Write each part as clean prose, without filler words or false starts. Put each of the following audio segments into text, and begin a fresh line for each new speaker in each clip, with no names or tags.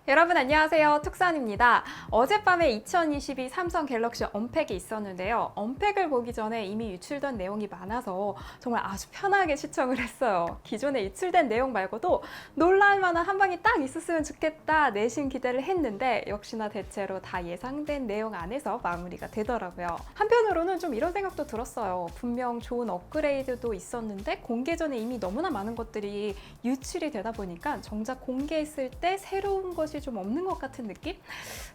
여러분 안녕하세요. 툭산입니다. 어젯밤에 2022 삼성 갤럭시 언팩이 있었는데요. 언팩을 보기 전에 이미 유출된 내용이 많아서 정말 아주 편하게 시청을 했어요. 기존에 유출된 내용 말고도 놀랄 만한 한 방이 딱 있었으면 좋겠다 내심 기대를 했는데 역시나 대체로 다 예상된 내용 안에서 마무리가 되더라고요. 한편으로는 좀 이런 생각도 들었어요. 분명 좋은 업그레이드도 있었는데 공개 전에 이미 너무나 많은 것들이 유출이 되다 보니까 정작 공개했을 때 새로운 것이 좀 없는 것 같은 느낌?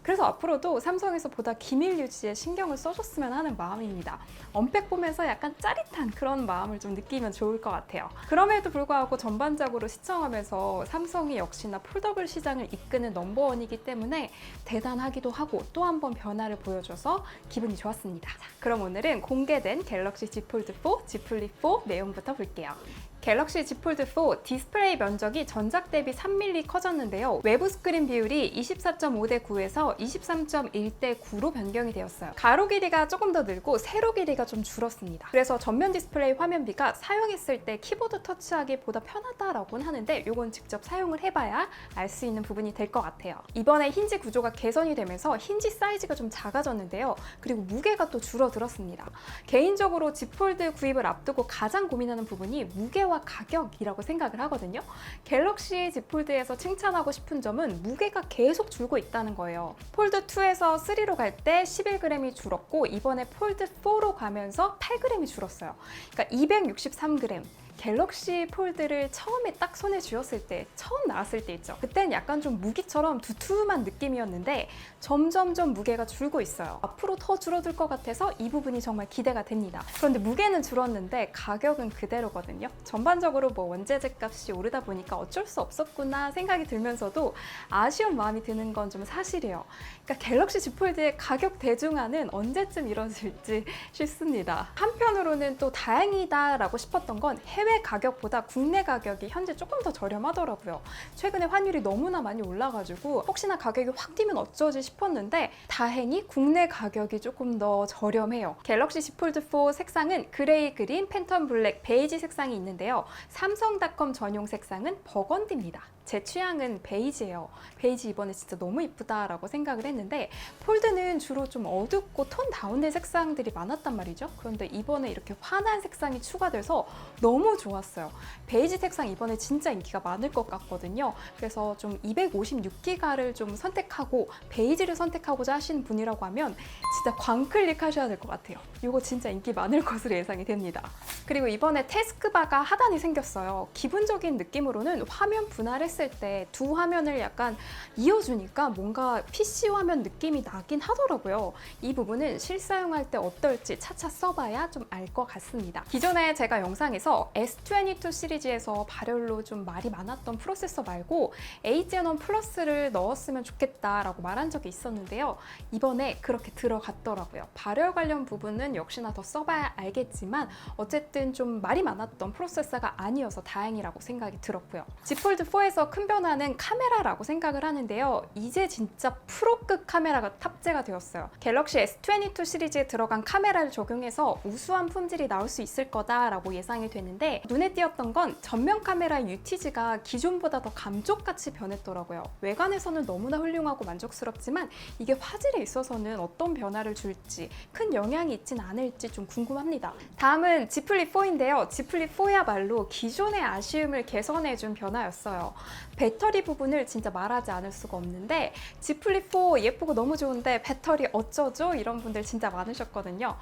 그래서 앞으로도 삼성에서 보다 기밀 유지에 신경을 써줬으면 하는 마음입니다. 언팩 보면서 약간 짜릿한 그런 마음을 좀 느끼면 좋을 것 같아요. 그럼에도 불구하고 전반적으로 시청하면서 삼성이 역시나 폴더블 시장을 이끄는 넘버원이기 때문에 대단하기도 하고 또 한 번 변화를 보여줘서 기분이 좋았습니다. 자, 그럼 오늘은 공개된 갤럭시 Z 폴드 4, Z 플립 4 내용부터 볼게요. 갤럭시 Z 폴드 4 디스플레이 면적이 전작 대비 3mm 커졌는데요. 외부 스크린 비율이 24.5대 9에서 23.1대 9로 변경이 되었어요. 가로 길이가 조금 더 늘고 세로 길이가 좀 줄었습니다. 그래서 전면 디스플레이 화면비가 사용했을 때 키보드 터치하기보다 편하다라고는 하는데 이건 직접 사용을 해봐야 알 수 있는 부분이 될 것 같아요. 이번에 힌지 구조가 개선이 되면서 힌지 사이즈가 좀 작아졌는데요. 그리고 무게가 또 줄어들었습니다. 개인적으로 Z 폴드 구입을 앞두고 가장 고민하는 부분이 무게와 가격이라고 생각을 하거든요. 갤럭시 Z 폴드에서 칭찬하고 싶은 점은 무게가 계속 줄고 있다는 거예요. 폴드 2에서 3로 갈 때 11g이 줄었고 이번에 폴드 4로 가면서 8g이 줄었어요. 그러니까 263g. 갤럭시 폴드를 처음에 딱 손에 쥐었을 때, 처음 나왔을 때 있죠. 그땐 약간 좀 무기처럼 두툼한 느낌이었는데 점점점 무게가 줄고 있어요. 앞으로 더 줄어들 것 같아서 이 부분이 정말 기대가 됩니다. 그런데 무게는 줄었는데 가격은 그대로거든요. 전반적으로 원재재 값이 오르다 보니까 어쩔 수 없었구나 생각이 들면서도 아쉬운 마음이 드는 건 좀 사실이에요. 그러니까 갤럭시 Z 폴드의 가격 대중화는 언제쯤 이뤄질지 싶습니다. 한편으로는 또 다행이다라고 싶었던 건 해외 가격보다 국내 가격이 현재 조금 더 저렴하더라고요. 최근에 환율이 너무나 많이 올라가지고 혹시나 가격이 확 뛰면 어쩌지 싶었는데 다행히 국내 가격이 조금 더 저렴해요. 갤럭시 Z 폴드 4 색상은 그레이, 그린, 팬텀 블랙, 베이지 색상이 있는데요. 삼성닷컴 전용 색상은 버건디입니다. 제 취향은 베이지예요. 베이지 이번에 진짜 너무 이쁘다라고 생각을 했는데 폴드는 주로 좀 어둡고 톤 다운된 색상들이 많았단 말이죠. 그런데 이번에 이렇게 환한 색상이 추가돼서 너무 좋았어요. 베이지 색상 이번에 진짜 인기가 많을 것 같거든요. 그래서 좀 256기가를 좀 선택하고 베이지를 선택하고자 하시는 분이라고 하면 진짜 광클릭 하셔야 될 것 같아요. 이거 진짜 인기 많을 것으로 예상이 됩니다. 그리고 이번에 태스크바가 하단이 생겼어요. 기본적인 느낌으로는 화면 분할했을 때 두 화면을 약간 이어주니까 뭔가 PC 화면 느낌이 나긴 하더라고요. 이 부분은 실사용할 때 어떨지 차차 써봐야 좀 알 것 같습니다. 기존에 제가 영상에서 S22 시리즈에서 발열로 좀 말이 많았던 프로세서 말고 H-Gen1 플러스를 넣었으면 좋겠다라고 말한 적이 있었는데요. 이번에 그렇게 들어갔더라고요. 발열 관련 부분은 역시나 더 써봐야 알겠지만 어쨌든 좀 말이 많았던 프로세서가 아니어서 다행이라고 생각이 들었고요. Z 폴드 4에서 큰 변화는 카메라라고 생각을 하는데요. 이제 진짜 프로급 카메라가 탑재가 되었어요. 갤럭시 S22 시리즈에 들어간 카메라를 적용해서 우수한 품질이 나올 수 있을 거다라고 예상이 되는데 눈에 띄었던 건 전면 카메라의 UTG가 기존보다 더 감쪽같이 변했더라고요. 외관에서는 너무나 훌륭하고 만족스럽지만 이게 화질에 있어서는 어떤 변화를 줄지 큰 영향이 있진 않을지 좀 궁금합니다. 다음은 Z 플립 4인데요. Z 플립 4야말로 기존의 아쉬움을 개선해준 변화였어요. 배터리 부분을 진짜 말하지 않을 수가 없는데 Z 플립 4 예쁘고 너무 좋은데 배터리 어쩌죠? 이런 분들 진짜 많으셨거든요.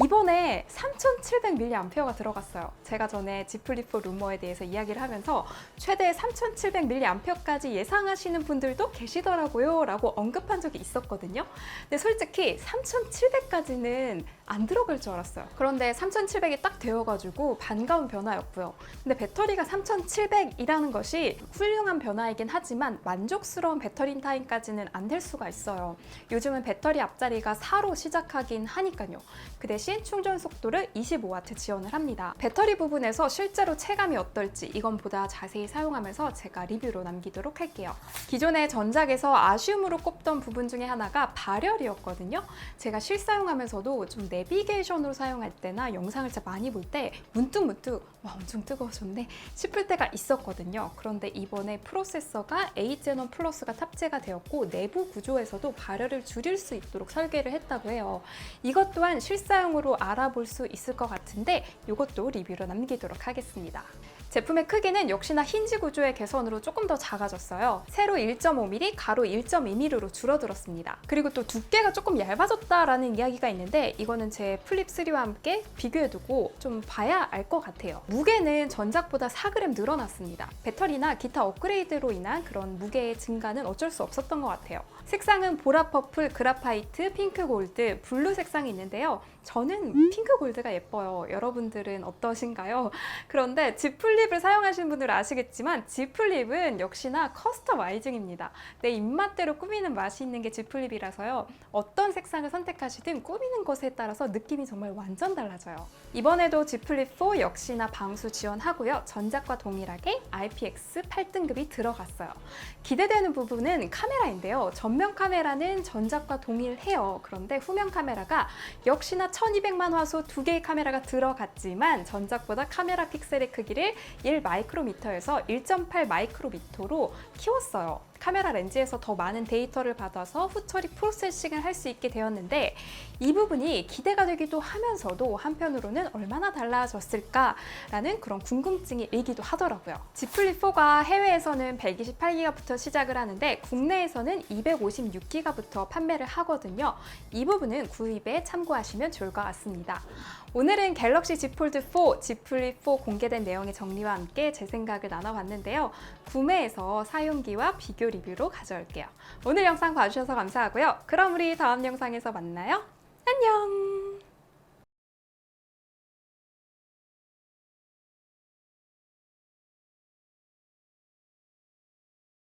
이번에 3700mAh가 들어갔어요. 제가 전에 Z 플립 4 루머에 대해서 이야기를 하면서 최대 3700mAh까지 예상하시는 분들도 계시더라고요 라고 언급한 적이 있었거든요. 근데 솔직히 3700까지는 안 들어갈 줄 알았어요. 그런데 3700이 딱 되어가지고 반가운 변화였고요. 근데 배터리가 3700이라는 것이 훌륭한 변화이긴 하지만 만족스러운 배터리 타임까지는 안 될 수가 있어요. 요즘은 배터리 앞자리가 4로 시작하긴 하니까요. 그 대신 충전 속도를 25W 지원을 합니다. 배터리 부분에서 실제로 체감이 어떨지 이건 보다 자세히 사용하면서 제가 리뷰로 남기도록 할게요. 기존의 전작에서 아쉬움으로 꼽던 부분 중에 하나가 발열이었거든요. 제가 실사용하면서도 좀 내비게이션으로 사용할 때나 영상을 진짜 많이 볼 때 문득문득 와, 엄청 뜨거워졌네 싶을 때가 있었거든요. 그런데 이번에 프로세서가 8제논 플러스가 탑재가 되었고 내부 구조에서도 발열을 줄일 수 있도록 설계를 했다고 해요. 이것 또한 실사용으로 알아볼 수 있을 것 같은데 이것도 리뷰로 남기도록 하겠습니다. 제품의 크기는 역시나 힌지 구조의 개선으로 조금 더 작아졌어요. 세로 1.5mm, 가로 1.2mm로 줄어들었습니다. 그리고 또 두께가 조금 얇아졌다라는 이야기가 있는데 이거는 제 플립3와 함께 비교해두고 좀 봐야 알 것 같아요. 무게는 전작보다 4g 늘어났습니다. 배터리나 기타 업그레이드로 인한 그런 무게의 증가는 어쩔 수 없었던 것 같아요. 색상은 보라 퍼플, 그라파이트, 핑크 골드, 블루 색상이 있는데요. 저는 핑크 골드가 예뻐요. 여러분들은 어떠신가요? 그런데 Z 플립을 사용하시는 분들은 아시겠지만 Z 플립은 역시나 커스터마이징입니다. 내 입맛대로 꾸미는 맛이 있는 게 Z 플립이라서요. 어떤 색상을 선택하시든 꾸미는 것에 따라서 느낌이 정말 완전 달라져요. 이번에도 Z 플립 4 역시나 방수 지원하고요. 전작과 동일하게 IPX 8등급이 들어갔어요. 기대되는 부분은 카메라인데요. 전면 카메라는 전작과 동일해요. 그런데 후면 카메라가 역시나 1200만 화소 2개의 카메라가 들어갔지만 전작보다 카메라 픽셀의 크기를 1 마이크로미터에서 1.8 마이크로미터로 키웠어요. 카메라 렌즈에서 더 많은 데이터를 받아서 후처리 프로세싱을 할 수 있게 되었는데 이 부분이 기대가 되기도 하면서도 한편으로는 얼마나 달라졌을까라는 그런 궁금증이 일기도 하더라고요. Z 플립 4가 해외에서는 128기가부터 시작을 하는데 국내에서는 256기가부터 판매를 하거든요. 이 부분은 구입에 참고하시면 좋을 것 같습니다. 오늘은 갤럭시 Z 폴드 4, Z 플립 4 공개된 내용의 정리와 함께 제 생각을 나눠봤는데요. 구매해서 사용기와 비교 리뷰로 가져올게요. 오늘 영상 봐주셔서 감사하고요. 그럼 우리 다음 영상에서 만나요. 안녕!